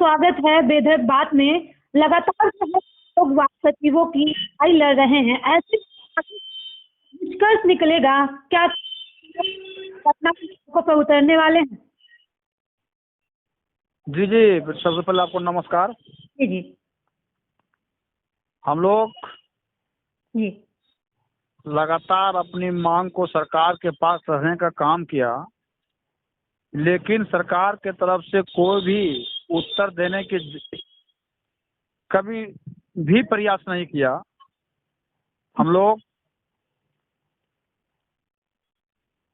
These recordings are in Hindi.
स्वागत है बेधक बात में। लगातार जो है लोग वार्ड सचिवों की लड़ाई लड़ रहे हैं, ऐसे निष्कर्ष निकलेगा क्या पटना के सड़कों पर उतरने वाले हैं? जी जी, सबसे पहले आपको नमस्कार। जी जी हम लोग जी लगातार अपनी मांग को सरकार के पास रखने का काम किया, लेकिन सरकार के तरफ से कोई भी उत्तर देने की कभी भी प्रयास नहीं किया। हम लोग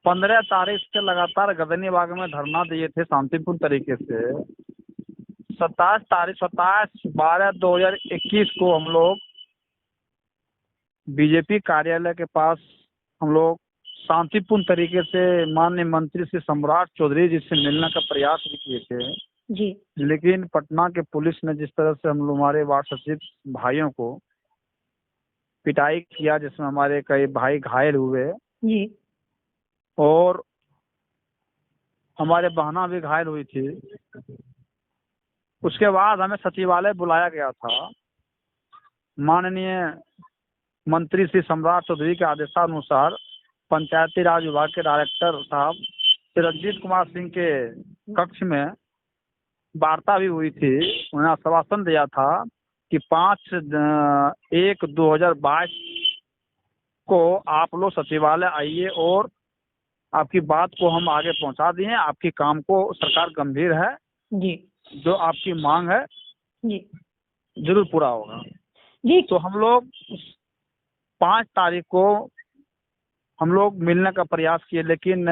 15 तारीख से लगातार गदनी बाग में धरना दिए थे शांतिपूर्ण तरीके से। 27/12/2021 को हम लोग बीजेपी कार्यालय के पास हम लोग शांतिपूर्ण तरीके से माननीय मंत्री श्री सम्राट चौधरी जी से मिलने का प्रयास भी किए थे जी लेकिन पटना के पुलिस ने जिस तरह से हम लोग हमारे वार्ड सचिव भाइयों को पिटाई किया, जिसमें हमारे कई भाई घायल हुए जी और हमारे बहना भी घायल हुई थी। उसके बाद हमें सचिवालय बुलाया गया था। माननीय मंत्री श्री सम्राट चौधरी के आदेशानुसार पंचायती राज विभाग के डायरेक्टर साहब श्री रंजीत कुमार सिंह के कक्ष में वार्ता भी हुई थी। उन्होंने आश्वासन दिया था कि 5/1/2022 को आप लोग सचिवालय आइए और आपकी बात को हम आगे पहुंचा दिए। आपकी काम को सरकार गंभीर है, जी जो आपकी मांग है जी जरूर पूरा होगा। जी तो हम लोग 5 तारीख को हम लोग मिलने का प्रयास किए, लेकिन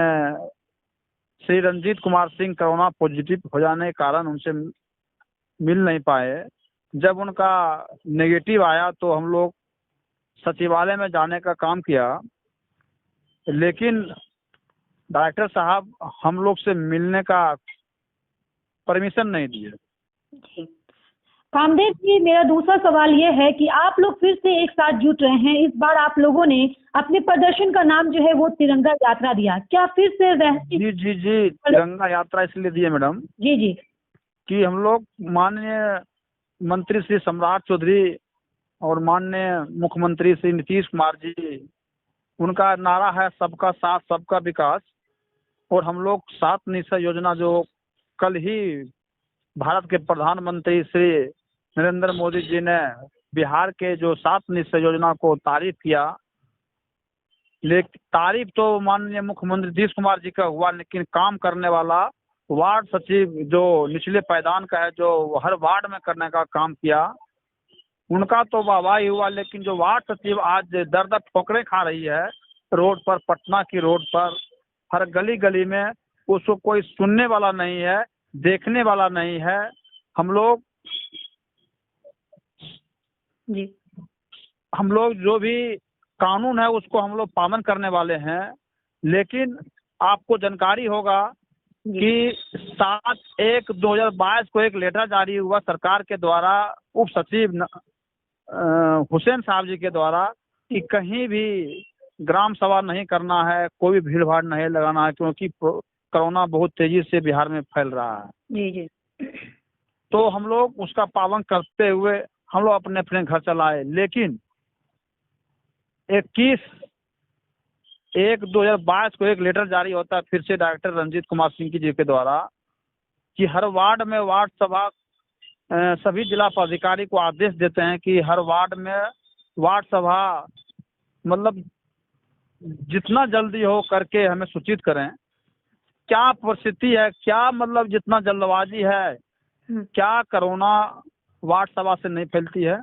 श्री रंजीत कुमार सिंह कोरोना पॉजिटिव हो जाने के कारण उनसे मिल नहीं पाए। जब उनका नेगेटिव आया तो हम लोग सचिवालय में जाने का काम किया, लेकिन डायरेक्टर साहब हम लोग से मिलने का परमिशन नहीं दिए। कामदेव जी, मेरा दूसरा सवाल ये है कि आप लोग फिर से एक साथ जुट रहे हैं। इस बार आप लोगों ने अपने प्रदर्शन का नाम जो है वो तिरंगा यात्रा दिया, क्या फिर से जी जी जी, तिरंगा यात्रा इसलिए दिए मैडम जी जी कि हम लोग माननीय मंत्री श्री सम्राट चौधरी और माननीय मुख्यमंत्री श्री नीतीश कुमार जी, उनका नारा है सबका साथ सबका विकास। और हम लोग 7 निश्चय योजना जो कल ही भारत के प्रधानमंत्री श्री नरेंद्र मोदी जी ने बिहार के जो 7 निश्चय योजना को तारीफ किया, लेकिन तारीफ तो माननीय मुख्यमंत्री नीतीश कुमार जी का हुआ, लेकिन काम करने वाला वार्ड सचिव जो निचले पायदान का है, जो हर वार्ड में करने का काम किया, उनका तो वाहवाही हुआ। लेकिन जो वार्ड सचिव आज दर दर ठोकरें खा रही है रोड पर, पटना की रोड पर हर गली गली में, उसको कोई सुनने वाला नहीं है, देखने वाला नहीं है। हम लोग जो भी कानून है उसको हम लोग पालन करने वाले हैं, लेकिन आपको जानकारी होगा कि 7/1/2022 को एक लेटर जारी हुआ सरकार के द्वारा उप सचिव हुसैन साहब जी के द्वारा कि कहीं भी ग्राम सभा नहीं करना है, कोई भी भीड़ भाड़ नहीं लगाना है, क्योंकि कोरोना बहुत तेजी से बिहार में फैल रहा है। जी जी। तो हम लोग उसका पालन करते हुए हम लोग अपने अपने घर चलाए। लेकिन 21/1/2022 को एक लेटर जारी होता है फिर से डायरेक्टर रंजीत कुमार सिंह जी के द्वारा कि हर वार्ड में वार्ड सभा, सभी जिला पदाधिकारी को आदेश देते हैं कि हर वार्ड में वार्ड सभा मतलब जितना जल्दी हो करके हमें सूचित करें। क्या परिस्थिति है, क्या मतलब जितना जल्दबाजी है, क्या कोरोना वार्ड सभा से नहीं फैलती है?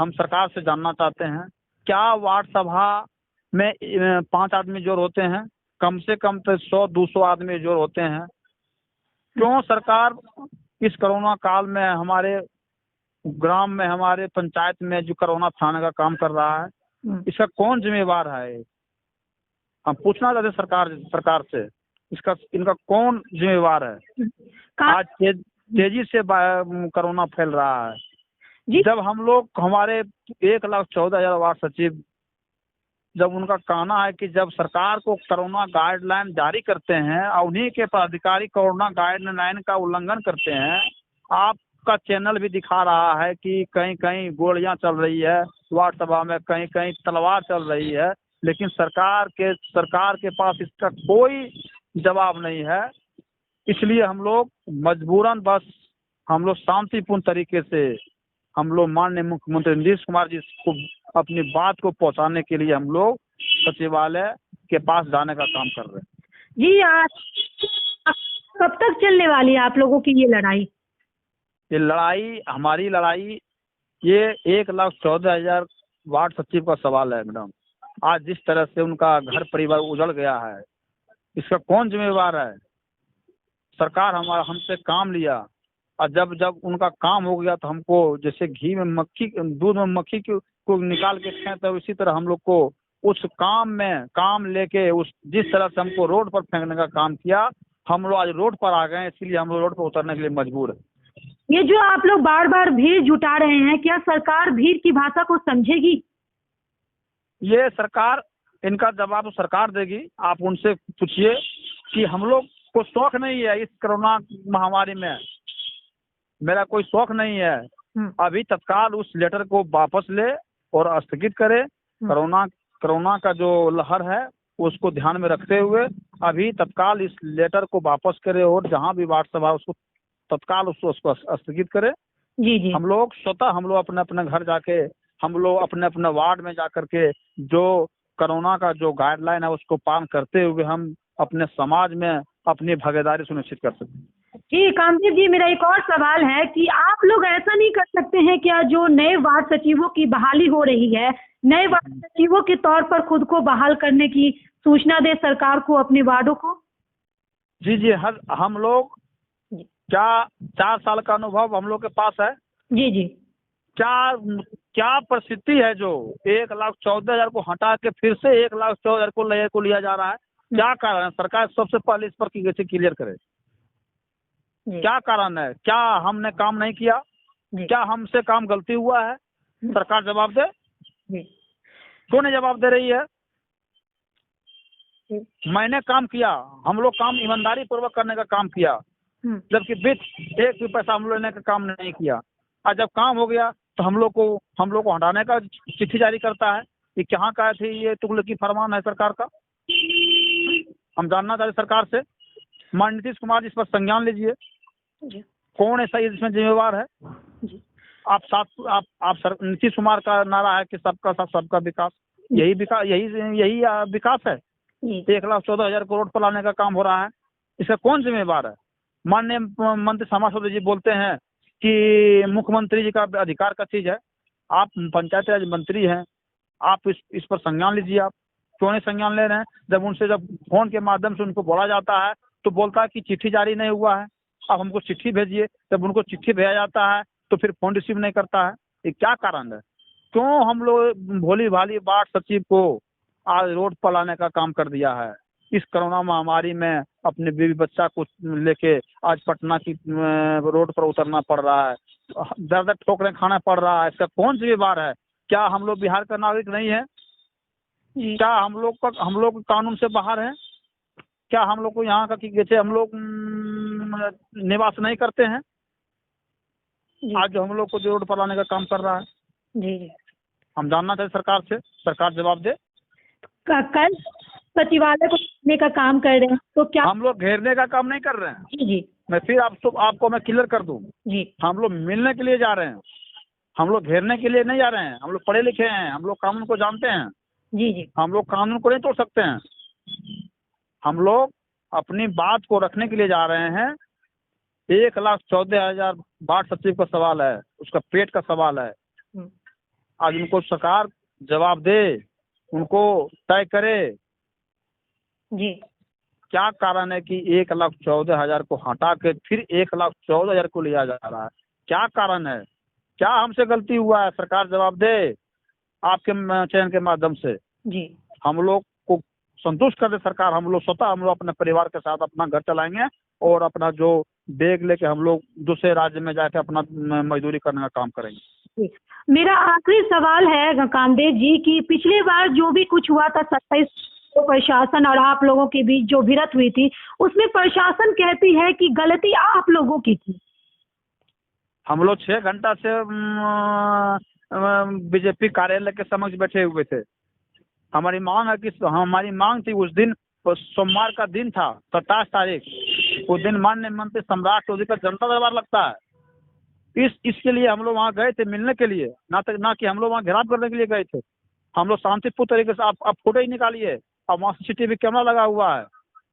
हम सरकार से जानना चाहते हैं। क्या वार्ड सभा में 5 आदमी जोर होते हैं? कम से कम तो 100-200 आदमी जोर होते हैं। क्यों सरकार इस कोरोना काल में हमारे ग्राम में, हमारे पंचायत में जो कोरोना फैलाने का काम कर रहा है, इसका कौन जिम्मेवार है? हम पूछना चाहते सरकार से इनका कौन जिम्मेवार है? आज तेजी से कोरोना फैल रहा है। जब हम लोग हमारे 1,14,000 वार्ड सचिव, जब उनका कहना है कि जब सरकार को कोरोना गाइडलाइन जारी करते हैं और उन्हीं के पदाधिकारी कोरोना गाइडलाइन का उल्लंघन करते हैं, आप आपका चैनल भी दिखा रहा है कि कहीं कहीं गोलियां चल रही है वार्ड सभा में, कहीं कहीं तलवार चल रही है, लेकिन सरकार के पास इसका कोई जवाब नहीं है। इसलिए हम लोग मजबूरन बस हम लोग शांतिपूर्ण तरीके से हम लोग माननीय मुख्यमंत्री नीतीश कुमार जी को अपनी बात को पहुंचाने के लिए हम लोग सचिवालय के पास जाने का काम कर रहे हैं। जी, कब तक चलने वाली है आप लोगों की ये लड़ाई? ये लड़ाई, हमारी लड़ाई, ये 1,14,000 वार्ड सचिव का सवाल है मैडम। आज जिस तरह से उनका घर परिवार उजड़ गया है, इसका कौन जिम्मेवार है? सरकार हमसे काम लिया और जब जब उनका काम हो गया तो हमको जैसे घी में मक्खी, दूध में मक्खी को निकाल के फेंकते, तो इसी तरह हम लोग को उस काम लेके उस जिस तरह से हमको रोड पर फेंकने का काम किया, हम लोग आज रोड पर आ गए हैं, इसीलिए हम लोग रोड पर उतरने के लिए मजबूर है। ये जो आप लोग बार बार भीड़ जुटा रहे हैं, क्या सरकार भीड़ की भाषा को समझेगी? ये सरकार, इनका जवाब तो सरकार देगी। आप उनसे पूछिए कि हम लोग को शौक नहीं है इस कोरोना महामारी में, मेरा कोई शौक नहीं है। अभी तत्काल उस लेटर को वापस ले और स्थगित करे। कोरोना का जो लहर है उसको ध्यान में रखते हुए अभी तत्काल इस लेटर को वापस करे और जहां भी वार्ड सभा उसको तत्काल उसको स्थगित करे। जी। हम लोग स्वतः हम लोग अपने अपने घर जाके, हम लोग अपने अपने वार्ड में जाकर के जो कोरोना का जो गाइडलाइन है उसको पालन करते हुए हम अपने समाज में अपनी भागीदारी सुनिश्चित कर सकते हैं। जी कामदेव जी, मेरा एक और सवाल है कि आप लोग ऐसा नहीं कर सकते हैं क्या, जो नए वार्ड सचिवों की बहाली हो रही है, नए वार्ड सचिवों के तौर पर खुद को बहाल करने की सूचना दे सरकार को अपने वार्डों को? जी, हम लोग क्या 4 साल का अनुभव हम लोग के पास है। जी। क्या परिस्थिति है जो 1,14,000 को हटा के फिर से 1,14,000 को लिया जा रहा है? क्या कारण है? सरकार सबसे पहले इस पर क्लियर करे, क्या कारण है? क्या हमने काम नहीं किया? क्या हमसे काम गलती हुआ है? सरकार जवाब दे। क्यों नहीं जवाब दे रही है? मैंने काम किया, हम लोग काम ईमानदारी पूर्वक करने का काम किया, जबकि बीच एक भी पैसा हम लोग लेने का काम नहीं किया। और जब काम हो गया तो हम लोग को हटाने का चिट्ठी जारी करता है। ये कहाँ का थी? ये तुगलकी फरमान है सरकार का। हम जानना चाहते सरकार से, माननीय नीतीश कुमार जी इस पर संज्ञान लीजिए। कौन ऐसा इसमें जिम्मेवार है? आप नीतीश कुमार का नारा है कि सबका साथ सबका विकास, यही विकास है। 1,14,000 करोड़ पर लाने का काम हो रहा है, इसका कौन जिम्मेवार है? माननीय मंत्री श्यामा चौधरी जी बोलते हैं कि मुख्यमंत्री जी का अधिकार का चीज है। आप पंचायत राज मंत्री हैं, आप इस पर संज्ञान लीजिए। आप क्यों नहीं संज्ञान ले रहे हैं? जब फोन के माध्यम से उनको बोला जाता है तो बोलता है कि चिट्ठी जारी नहीं हुआ है, आप हमको चिट्ठी भेजिए। जब उनको चिट्ठी भेजा जाता है तो फिर फोन रिसीव नहीं करता है। ये क्या कारण है? क्यों हम लोग भोली भाली वार्ड सचिव को आज रोड पर लाने का काम कर दिया है? इस कोरोना महामारी में अपने बीवी बच्चा को लेके आज पटना की रोड पर उतरना पड़ रहा है, दर्द ठोकरें खाना पड़ रहा है। इसका कौन जिम्मेवार है? क्या हम लोग बिहार का नागरिक नहीं है? क्या हम लोग कानून से बाहर हैं? क्या हम लोग को यहाँ का जैसे हम लोग निवास नहीं करते हैं? आज जो हम लोग को रोड पर लाने का काम कर रहा है। जी। हम जानना चाहते सरकार से, सरकार जवाब दे। कल सचिवालय को घेरने का काम कर रहे हैं तो क्या? हम लोग घेरने का काम नहीं कर रहे हैं। जी। मैं फिर आपको मैं क्लियर कर दूं। जी। हम लोग मिलने के लिए जा रहे हैं, हम लोग घेरने के लिए नहीं जा रहे हैं। हम लोग पढ़े लिखे हैं, हम लोग कानून को जानते हैं। जी। हम लोग कानून को नहीं तोड़ सकते हैं। हम लोग अपनी बात को रखने के लिए जा रहे हैं। 1,14,000 वार्ड सचिव का सवाल है, उसका पेट का सवाल है। आज उनको सरकार जवाब दे, उनको तय करे। जी। क्या कारण है कि 1,14,000 को हटा के फिर 1,14,000 को लिया जा रहा है? क्या कारण है? क्या हमसे गलती हुआ है? सरकार जवाब दे आपके चैनल के माध्यम से। जी। हम लोग को संतुष्ट कर दे सरकार। हम लोग स्वतः हम लोग अपने परिवार के साथ अपना घर चलाएंगे और अपना जो बैग लेके हम लोग दूसरे राज्य में जाके अपना मजदूरी करने का काम करेंगे। मेरा आखिरी सवाल है कामदेव जी कि पिछली बार जो भी कुछ हुआ था 27 प्रशासन और आप लोगों के बीच जो भिड़ंत हुई थी, उसमें प्रशासन कहती है कि गलती आप लोगों की थी। हम लोग 6 घंटा से बीजेपी कार्यालय के समक्ष बैठे हुए थे। हमारी मांग है कि हमारी मांग थी उस दिन, सोमवार का दिन था 27 तारीख, उस दिन माननीय मंत्री सम्राट चौधरी का जनता दरबार लगता है। इसके लिए हम लोग वहाँ गए थे मिलने के लिए, ना कि हम लोग वहाँ घेराव करने के लिए गए थे। हम लोग शांतिपूर्ण तरीके से, आप फोटो ही निकालिए, अब वहाँ CCTV कैमरा लगा हुआ है।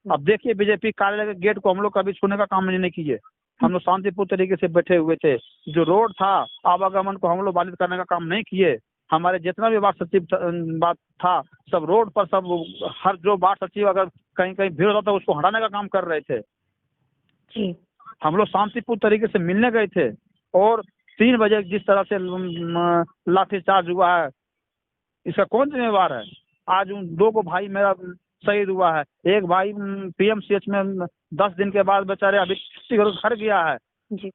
अब देखिए बीजेपी कार्यालय के गेट को हम लोग कभी छूने का काम नहीं किए। हम लोग शांतिपूर्ण तरीके से बैठे हुए थे। जो रोड था आवागमन को हम लोग बाधित करने का काम नहीं किए। हमारे जितना भी वार्ड सचिव बात था सब रोड पर, सब हर जो वार्ड सचिव अगर कहीं कहीं भीड़ होता था उसको हटाने का काम कर रहे थे। जी। हम लोग शांतिपूर्ण तरीके से मिलने गए थे और 3 बजे जिस तरह से लाठीचार्ज हुआ है, इसका कौन जिम्मेवार है? आज उन 2 भाई मेरा शहीद हुआ है। एक भाई PMCH में 10 दिन के बाद बेचारे अभी घर गया है जी।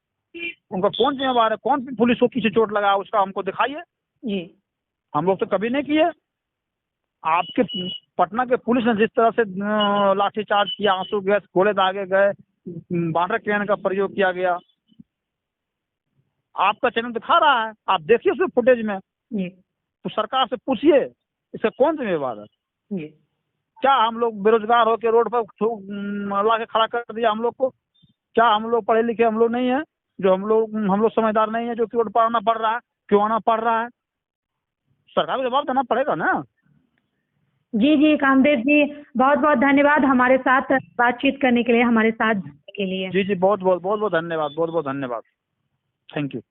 उनका कौन जिम्मेवार है? कौन पुलिस को किसी चोट लगा उसका हमको दिखाइए। जी। हम लोग तो कभी नहीं किए। आपके पटना के पुलिस ने जिस तरह से लाठीचार्ज किया, आंसू गैस, गोले दागे गए, वाटर कैन का प्रयोग किया गया, आपका चैनल दिखा रहा है, आप देखिए उसमें फुटेज में। जी। तो सरकार से पूछिए इसका कौन जिम्मेवार है? जी। क्या हम लोग बेरोजगार होकर रोड पर ला के खड़ा कर दिया हम लोग को? क्या हम लोग पढ़े लिखे हम लोग नहीं है? जो हम लोग समझदार नहीं है जो कि रोड पर आना पड़ रहा है? क्यों आना पड़ रहा है? सरकार को जवाब देना पड़ेगा ना। जी जी कामदेव जी, बहुत बहुत धन्यवाद हमारे साथ बातचीत करने के लिए, हमारे साथ जुड़ने के लिए। जी जी, बहुत बहुत धन्यवाद, बहुत बहुत धन्यवाद। Thank you.